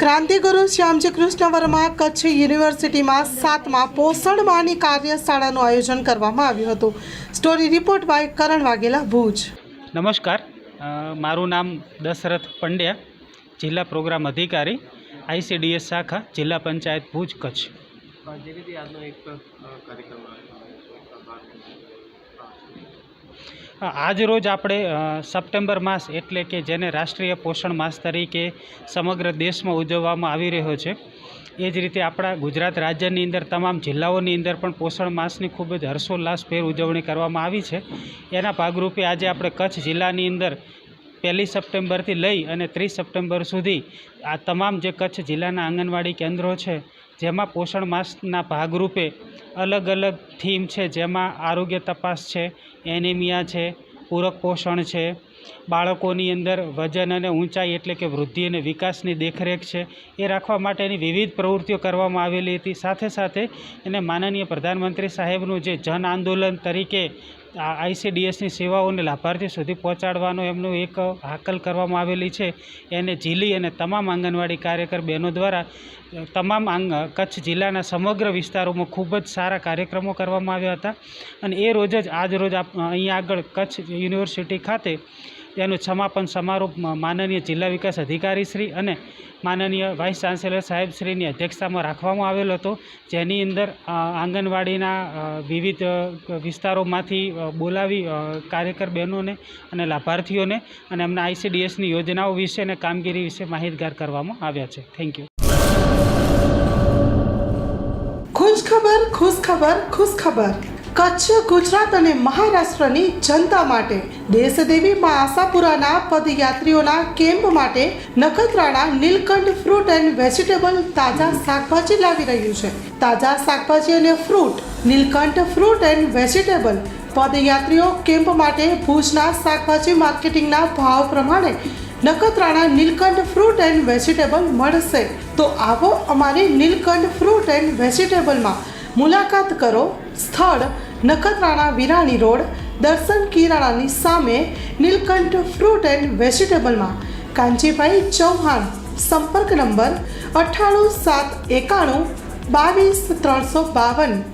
ક્રાંતિગુરુ શ્યામજી કૃષ્ણ વર્મા કચ્છ યુનિવર્સિટીમાં 7મા પોષણ માહની કાર્યશાળાનું આયોજન કરવામાં આવ્યું હતું। સ્ટોરી રિપોર્ટ બાય કરણ વાઘેલા, ભુજ। નમસ્કાર, મારું નામ દશરથ પંડ્યા, જિલ્લા પ્રોગ્રામ અધિકારી, ICDS શાખા, જિલ્લા પંચાયત ભુજ, કચ્છ। આજ રોજ આપણે સપ્ટેમ્બર માસ એટલે કે જેને રાષ્ટ્રીય પોષણ માસ તરીકે સમગ્ર દેશમાં ઉજવવામાં આવી રહ્યો છે, એ જ રીતે આપણા ગુજરાત રાજ્યની અંદર તમામ જિલ્લાઓની અંદર પણ પોષણ માસની ખૂબ જ હર્ષોલ્લાસભેર ઉજવણી કરવામાં આવી છે। એના ભાગરૂપે આજે આપણે કચ્છ જિલ્લાની અંદર 1 સપ્ટેમ્બરથી લઈ અને 30 સપ્ટેમ્બર સુધી આ તમામ જે કચ્છ જિલ્લાના આંગણવાડી કેન્દ્રો છે, જેમાં પોષણ માસના ભાગરૂપે અલગ અલગ થીમ છે, જેમાં આરોગ્ય તપાસ છે, એનિમિયા છે, પૂરક પોષણ છે, બાળકોની અંદર વજન અને ઊંચાઈ એટલે કે વૃદ્ધિ અને વિકાસની દેખરેખ છે, એ રાખવા માટેની વિવિધ પ્રવૃત્તિઓ કરવામાં આવેલી હતી। સાથે સાથે એને માનનીય પ્રધાનમંત્રી સાહેબનું જે જન આંદોલન તરીકે ICDSની સેવાઓને લાભાર્થી સુધી પહોંચાડવાનો એમનું એક હાકલ કરવામાં આવેલી છે, એને ઝીલી અને તમામ આંગણવાડી કાર્યકર બહેનો દ્વારા તમામ કચ્છ જિલ્લાના સમગ્ર વિસ્તારોમાં ખૂબ જ સારા કાર્યક્રમો કરવામાં આવ્યા હતા। અને એ રોજ જ આજ રોજ અહીંયા આગળ કચ્છ યુનિવર્સિટી ખાતે એનું સમાપન સમારોહ માનનીય જિલ્લા વિકાસ અધિકારી શ્રી અને માનનીય વાઇસ ચાન્સેલર સાહેબશ્રીની અધ્યક્ષતામાં રાખવામાં આવેલો હતો, જેની અંદર આંગણવાડીના વિવિધ વિસ્તારોમાંથી બોલાવી કાર્યકર બહેનોને અને લાભાર્થીઓને અને એમના ICDSની યોજનાઓ વિશે અને કામગીરી વિશે માહિતગાર કરવામાં આવ્યા છે। Thank you. ખુશખબર, ખુશખબર, ખુશખબર। કચ્છ, ગુજરાત અને મહારાષ્ટ્રની જનતા માટે દેશદેવી મા આશાપુરાના પદયાત્રીઓના કેમ્પ માટે Nakhatrana Nilkanth fruit and vegetable તાજા શાકભાજી લાવી રહ્યું છે। તાજા શાકભાજી અને fruit Nilkanth fruit and vegetable પદયાત્રીઓ કેમ્પ માટે ભુજના શાકભાજી માર્કેટિંગના ભાવ પ્રમાણે Nakhatrana Nilkanth fruit and vegetable મળશે। તો આવો અમારી નીલકંઠ ફ્રૂટ એન્ડ વેજીટેબલમાં મુલાકાત કરો। સ્થળ નખત્રાણા વિરાણી રોડ, દર્શન કિરાણાની સામે, નીલકંઠ ફ્રૂટ એન્ડ વેજીટેબલમાં કાંજીભાઈ ચૌહાણ। સંપર્ક નંબર 98 791 22 352।